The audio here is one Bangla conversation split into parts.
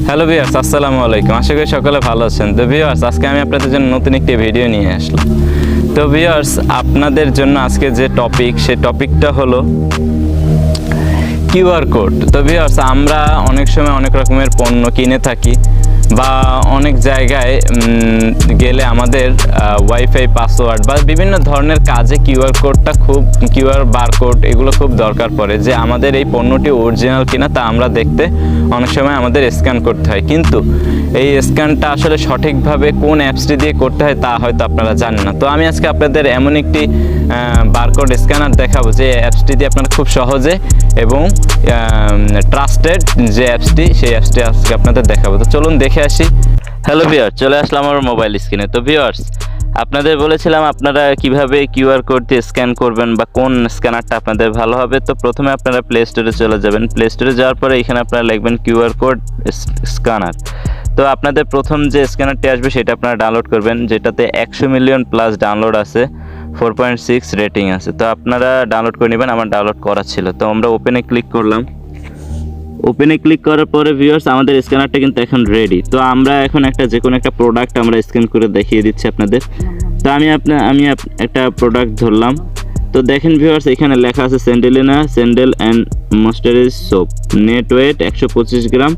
হ্যালো ভিউয়ার্স, আসসালামু আলাইকুম। আশা করি সকলে ভালো আছেন। তো ভিউয়ার্স, আজকে আমি আপনাদের জন্য নতুন একটি ভিডিও নিয়ে আসলাম। তো ভিউয়ার্স, আপনাদের জন্য আজকে যে টপিক, সেই টপিকটা হলো কিউআর কোড। তো ভিউয়ার্স, আমরা অনেক সময় অনেক রকমের পণ্য কিনে থাকি বা অনেক জায়গায় গেলে আমাদের ওয়াইফাই পাসওয়ার্ড বা বিভিন্ন ধরনের কাজে কিউআর বারকোড এগুলো খুব দরকার পড়ে, যে আমাদের এই পণ্যটি অরিজিনাল কিনা তা আমরা দেখতে অনেক সময় আমাদের স্ক্যান করতে হয়। কিন্তু এই স্ক্যানটা আসলে সঠিকভাবে কোন অ্যাপসটি দিয়ে করতে হয় তা হয়তো আপনারা জানেন না। তো আমি আজকে আপনাদের এমন একটি বারকোড স্ক্যানার দেখাবো যে অ্যাপসটি দিয়ে আপনারা খুব সহজে এবং ট্রাস্টেড যে অ্যাপসটি, সেই অ্যাপসটি আজকে আপনাদের দেখাবো। তো চলুন দেখে আসি। হ্যালো ভিউয়ার্স, চলে আসলাম আমার মোবাইল স্ক্রিনে। তো ভিউয়ার্স, আপনাদের বলেছিলাম আপনারা কিভাবে কিউআর কোড দিয়ে স্ক্যান করবেন বা কোন স্ক্যানারটা আপনাদের ভালো হবে। তো প্রথমে আপনারা প্লে স্টোরে চলে যাবেন। প্লে স্টোরে যাওয়ার পরে এখানে আপনারা লিখবেন কিউআর কোড স্ক্যানার। তো আপনাদের প্রথম যে স্ক্যানারটি আসবে সেটা আপনারা ডাউনলোড করবেন, যেটাতে 100 মিলিয়ন প্লাস ডাউনলোড আছে, 4.6 রেটিং আছে। তো আপনারা ডাউনলোড করে নেবেন। আমার ডাউনলোড করা ছিল। তো আমরা ওপেনে ক্লিক করলাম। ওপেনে ক্লিক করার পরে ভিউয়ার্স, আমাদের স্ক্যানারটা কিন্তু এখন রেডি। তো আমরা এখন যে কোনো একটা প্রোডাক্ট আমরা স্ক্যান করে দেখিয়ে দিচ্ছি আপনাদের। তো আমি একটা প্রোডাক্ট ধরলাম। তো দেখেন ভিউয়ার্স, এখানে লেখা আছে sandal and moisturise soap, net weight 125 gram,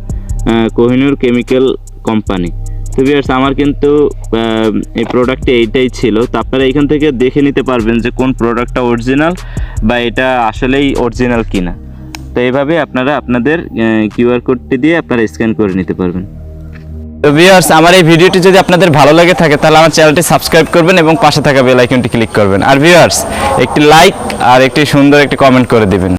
Kohinoor chemical company. তো ভিউয়ার্স, আমার কিন্তু এই প্রোডাক্টটি এইটাই ছিল। তো আপনারা এখান থেকে দেখে নিতে পারবেন যে কোন প্রোডাক্টটা অরিজিনাল বা এটা আসলেই অরিজিনাল কিনা। তো এইভাবে আপনারা আপনাদের কিউআর কোডটি দিয়ে আপনারা স্ক্যান করে নিতে পারবেন। তো ভিউয়ার্স, আমার এই ভিডিওটি যদি আপনাদের ভালো লাগে থাকে তাহলে আমার চ্যানেলটি সাবস্ক্রাইব করবেন এবং পাশে থাকা বেল আইকনটি ক্লিক করবেন। আর ভিউয়ার্স, একটি লাইক আর একটি সুন্দর একটি কমেন্ট করে দিবেন।